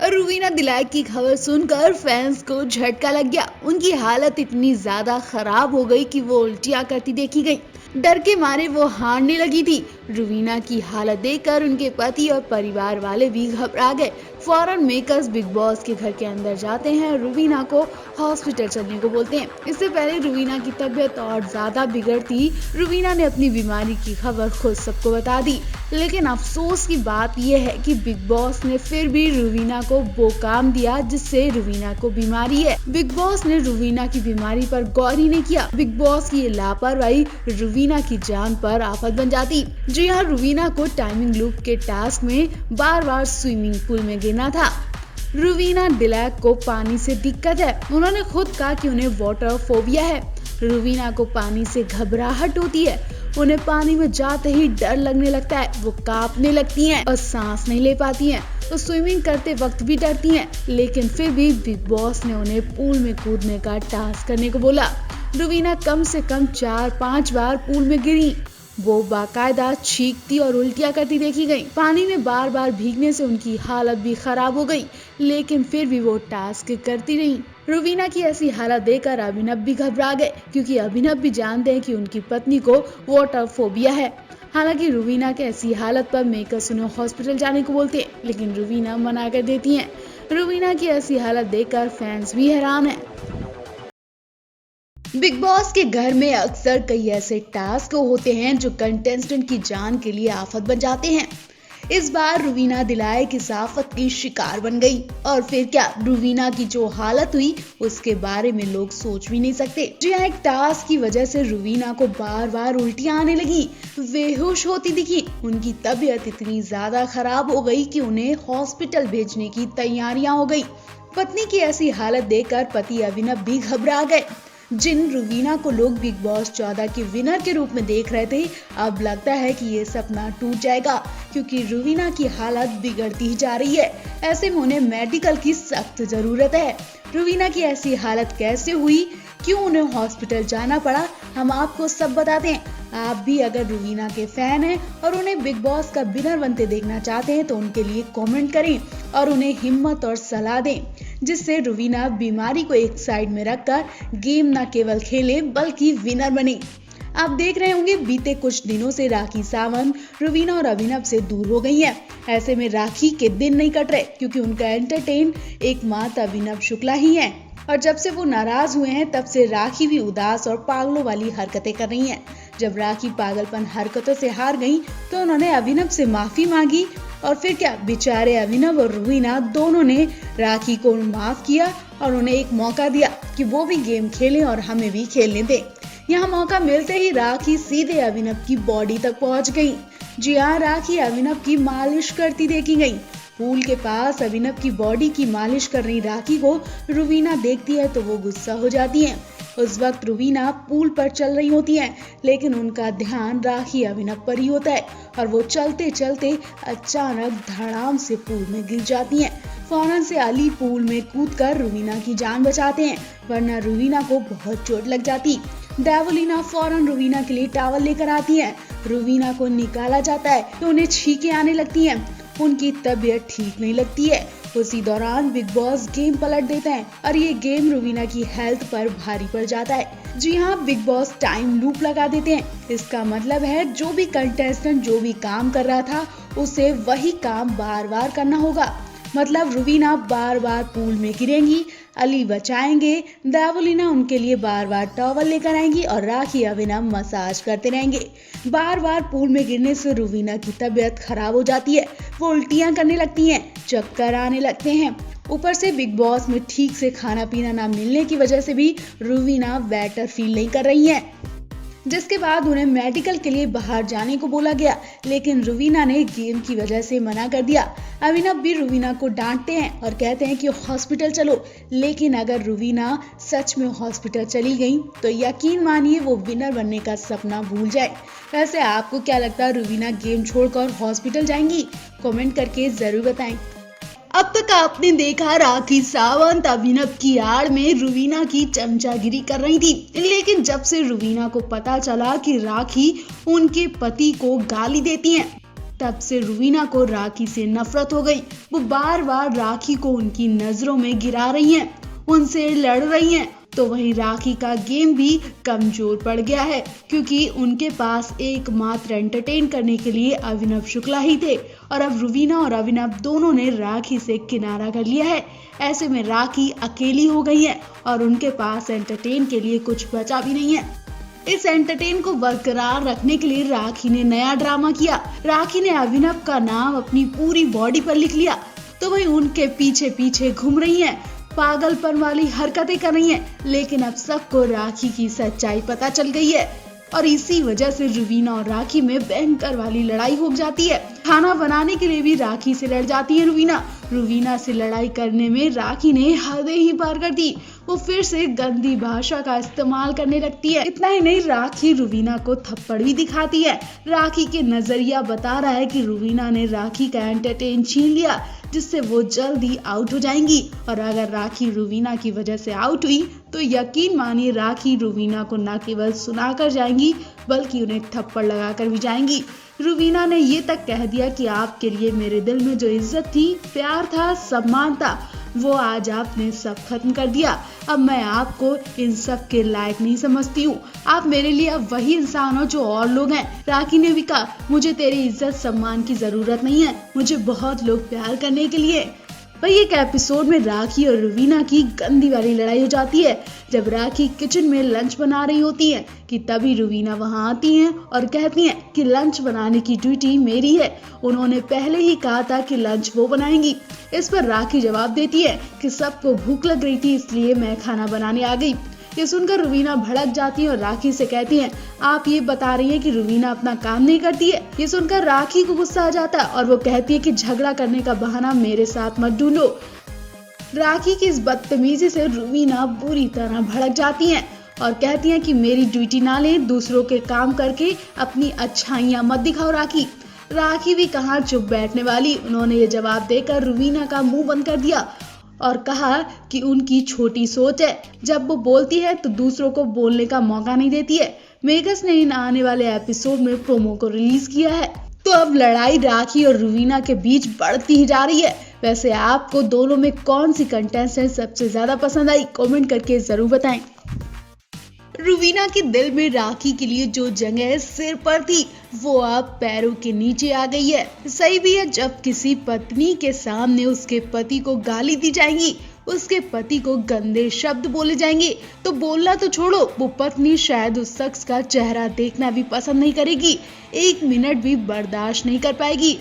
रूवीना दिलाइक की खबर सुनकर फैंस को झटका लग गया। उनकी हालत इतनी ज्यादा खराब हो गई कि वो उल्टियां करती देखी गई। डर के मारे वो हारने लगी थी। रूवीना की हालत देखकर उनके पति और परिवार वाले भी घबरा गए। फौरन मेकर्स बिग बॉस के घर के अंदर जाते हैं और रूवीना को हॉस्पिटल चलने को बोलते हैं। इससे पहले रूवीना की तबीयत और ज्यादा बिगड़ती, रूवीना ने अपनी बीमारी की खबर खुद सबको बता दी। लेकिन अफसोस की बात यह है कि बिग बॉस ने फिर भी रूवीना को वो काम दिया जिससे रूवीना को बीमारी है। बिग बॉस ने रूवीना की बीमारी पर गौर ही नहीं किया। बिग बॉस की ये लापरवाही रूवीना की जान पर आफत बन जाती। जी हाँ, रूवीना को टाइमिंग लूप के टास्क में बार बार स्विमिंग पूल में गिरना था। रूवीना दिलाइक को पानी से दिक्कत है। उन्होंने खुद कहा कि उन्हें वाटर फोबिया है। रूवीना को पानी से घबराहट होती है। उन्हें पानी में जाते ही डर लगने लगता है। वो कांपने लगती हैं और सांस नहीं ले पाती हैं। तो स्विमिंग करते वक्त भी डरती हैं। लेकिन फिर भी बिग बॉस ने उन्हें पूल में कूदने का टास्क करने को बोला। रूवीना कम से कम 4-5 बार पूल में गिरी। वो बाकायदा चीखती और उल्टियां करती देखी गई। पानी में बार बार भीगने से उनकी हालत भी खराब हो गई। लेकिन फिर भी वो टास्क करती रही। रूवीना की ऐसी हालत देखकर अभिनव भी घबरा गए, क्योंकि अभिनव भी जानते हैं कि उनकी पत्नी को वाटर फोबिया है। हालांकि रूवीना के ऐसी हालत पर मेकर्स उन्हें हॉस्पिटल जाने को बोलते हैं, लेकिन रूवीना मना कर देती हैं। रूवीना की ऐसी हालत देखकर फैंस भी हैरान हैं। बिग बॉस के घर में अक्सर कई ऐसे टास्क होते हैं जो कंटेस्टेंट की जान के लिए आफत बन जाते हैं। इस बार रूवीना दिलाइक इस आफत की शिकार बन गई। और फिर क्या, रूवीना की जो हालत हुई उसके बारे में लोग सोच भी नहीं सकते। जी हाँ, एक टास्क की वजह से रूवीना को बार बार उल्टियां आने लगी, बेहोश होती दिखी। उनकी तबीयत इतनी ज्यादा खराब हो गई कि उन्हें हॉस्पिटल भेजने की तैयारियां हो गई। पत्नी की ऐसी हालत देखकर पति अभिनव भी घबरा गए। जिन रूवीना को लोग बिग बॉस 14 के विनर के रूप में देख रहे थे, अब लगता है कि ये सपना टूट जाएगा, क्योंकि रूवीना की हालत बिगड़ती ही जा रही है। ऐसे में उन्हें मेडिकल की सख्त जरूरत है। रूवीना की ऐसी हालत कैसे हुई, क्यों उन्हें हॉस्पिटल जाना पड़ा, हम आपको सब बताते हैं। आप भी अगर रूवीना के फैन हैं और उन्हें बिग बॉस का विनर बनते देखना चाहते हैं तो उनके लिए कमेंट करें और उन्हें हिम्मत और सलाह दें, जिससे रूवीना बीमारी को एक साइड में रखकर गेम न केवल खेले बल्कि विनर बने। आप देख रहे होंगे बीते कुछ दिनों से राखी सावंत रूवीना और अभिनव से दूर हो गई है। ऐसे में राखी के दिन नहीं कट रहे, क्योंकि उनका एंटरटेन एकमात्र अभिनव शुक्ला ही है। और जब से वो नाराज हुए हैं तब से राखी भी उदास और पागलों वाली हरकतें कर रही हैं। जब राखी पागलपन हरकतों से हार गई तो उन्होंने अभिनव से माफी मांगी। और फिर क्या, बेचारे अभिनव और रूवीना दोनों ने राखी को माफ किया और उन्हें एक मौका दिया कि वो भी गेम खेलें और हमें भी खेलने दें। यहाँ मौका मिलते ही राखी सीधे अभिनव की बॉडी तक पहुंच गई। जी हाँ, राखी अभिनव की मालिश करती देखी गई। पूल के पास अभिनव की बॉडी की मालिश कर रही राखी को रूवीना देखती है तो वो गुस्सा हो जाती है। उस वक्त रूवीना पूल पर चल रही होती हैं, लेकिन उनका ध्यान राखी अभिनव पर ही होता है और वो चलते चलते अचानक धड़ाम से पूल में गिर जाती हैं। फौरन से अली पूल में कूदकर रूवीना की जान बचाते हैं, वरना रूवीना को बहुत चोट लग जाती। डेवोलिना फौरन रूवीना के लिए टॉवल लेकर आती है। रूवीना को निकाला जाता है तो उन्हें छींकें आने लगती हैं। उनकी तबीयत ठीक नहीं लगती है। उसी दौरान बिग बॉस गेम पलट देते हैं और ये गेम रूवीना की हेल्थ पर भारी पड़ जाता है। जी हाँ, बिग बॉस टाइम लूप लगा देते हैं। इसका मतलब है जो भी कंटेस्टेंट जो भी काम कर रहा था उसे वही काम बार बार करना होगा। मतलब रूवीना बार बार पूल में गिरेंगी, अली बचाएंगे, देवोलिना उनके लिए बार बार टॉवल लेकर आएंगी और राखी अभिनव मसाज करते रहेंगे। बार बार पूल में गिरने से रूवीना की तबीयत खराब हो जाती है। वो उल्टियां करने लगती हैं, चक्कर आने लगते हैं। ऊपर से बिग बॉस में ठीक से खाना पीना ना मिलने की वजह से भी रूवीना बेटर फील नहीं कर रही है, जिसके बाद उन्हें मेडिकल के लिए बाहर जाने को बोला गया, लेकिन रूवीना ने गेम की वजह से मना कर दिया। अभिनव भी रूवीना को डांटते हैं और कहते हैं कि हॉस्पिटल चलो, लेकिन अगर रूवीना सच में हॉस्पिटल चली गई तो यकीन मानिए वो विनर बनने का सपना भूल जाए। वैसे आपको क्या लगता है, रूवीना गेम छोड़कर हॉस्पिटल जाएंगी? कमेंट करके जरूर बताएं। अब तक आपने देखा राखी सावंत अभिनव की आड़ में रूवीना की चमचागिरी कर रही थी, लेकिन जब से रूवीना को पता चला कि राखी उनके पति को गाली देती हैं तब से रुवीना को राखी से नफरत हो गई। वो बार बार राखी को उनकी नजरों में गिरा रही हैं, उनसे लड़ रही हैं। तो वहीं राखी का गेम भी कमजोर पड़ गया है, क्योंकि उनके पास एकमात्र एंटरटेन करने के लिए अभिनव शुक्ला ही थे और अब रुवीना और अभिनव दोनों ने राखी से किनारा कर लिया है। ऐसे में राखी अकेली हो गई है और उनके पास एंटरटेन के लिए कुछ बचा भी नहीं है। इस एंटरटेन को बरकरार रखने के लिए राखी ने नया ड्रामा किया। राखी ने अभिनव का नाम अपनी पूरी बॉडी पर लिख लिया, तो वही उनके पीछे पीछे घूम रही हैं, पागलपन वाली हरकतें कर रही हैं। लेकिन अब सबको राखी की सच्चाई पता चल गई है और इसी वजह से रुवीना और राखी में भयंकर वाली लड़ाई हो जाती है। खाना बनाने के लिए भी राखी से लड़ जाती है रुवीना। रुवीना से लड़ाई करने में राखी ने हदें ही पार कर दी। वो फिर से गंदी भाषा का इस्तेमाल करने लगती है। इतना ही नहीं, राखी रुवीना को थप्पड़ भी दिखाती है। राखी के नजरिया बता रहा है कि रुवीना ने राखी का एंटरटेन छीन लिया, जिससे वो जल्दी आउट हो जाएंगी। और अगर राखी रुवीना की वजह से आउट हुई तो यकीन मानिए राखी रुवीना को न केवल सुनाकर जाएंगी बल्कि उन्हें थप्पड़ लगाकर भी जाएंगी। रुवीना ने ये तक कह दिया कि आपके लिए मेरे दिल में जो इज्जत थी, प्यार था, सम्मान था, वो आज आपने सब खत्म कर दिया। अब मैं आपको इन सब के लायक नहीं समझती हूँ। आप मेरे लिए अब वही इंसान हो जो और लोग हैं। राखी ने भी कहा, मुझे तेरी इज्जत सम्मान की जरूरत नहीं है, मुझे बहुत लोग प्यार करने के लिए। वही एक एपिसोड में राखी और रुवीना की गंदी वाली लड़ाई हो जाती है। जब राखी किचन में लंच बना रही होती है कि तभी रुवीना वहां आती हैं और कहती हैं कि लंच बनाने की ड्यूटी मेरी है, उन्होंने पहले ही कहा था कि लंच वो बनाएंगी। इस पर राखी जवाब देती है कि सबको भूख लग रही थी इसलिए मैं खाना बनाने आ गई। ये सुनकर रुवीना भड़क जाती है और राखी से कहती हैं, आप ये बता रही हैं कि रुवीना अपना काम नहीं करती है। ये सुनकर राखी को गुस्सा आ जाता है और वो कहती है कि झगड़ा करने का बहाना मेरे साथ मत ढूंढो। राखी की इस बदतमीजी से रुवीना बुरी तरह भड़क जाती हैं और कहती हैं कि मेरी ड्यूटी ना ले, दूसरों के काम करके अपनी अच्छाइयां मत दिखाओ। राखी भी कहाँ चुप बैठने वाली। उन्होंने ये जवाब देकर रुवीना का मुंह बंद कर दिया और कहा कि उनकी छोटी सोच है, जब वो बोलती है तो दूसरों को बोलने का मौका नहीं देती है। मेकर्स ने इन आने वाले एपिसोड में प्रोमो को रिलीज किया है। तो अब लड़ाई राखी और रुवीना के बीच बढ़ती ही जा रही है। वैसे आपको दोनों में कौन सी कंटेस्टेंट सबसे ज्यादा पसंद आई, कमेंट करके जरूर बताएं। रुवीना के दिल में राखी के लिए जो जगह सिर पर थी वो अब पैरों के नीचे आ गई है। सही भी है, जब किसी पत्नी के सामने उसके पति को गाली दी जाएगी, उसके पति को गंदे शब्द बोले जाएंगे, तो बोलना तो छोड़ो, वो पत्नी शायद उस शख्स का चेहरा देखना भी पसंद नहीं करेगी, 1 मिनट भी बर्दाश्त नहीं कर पाएगी।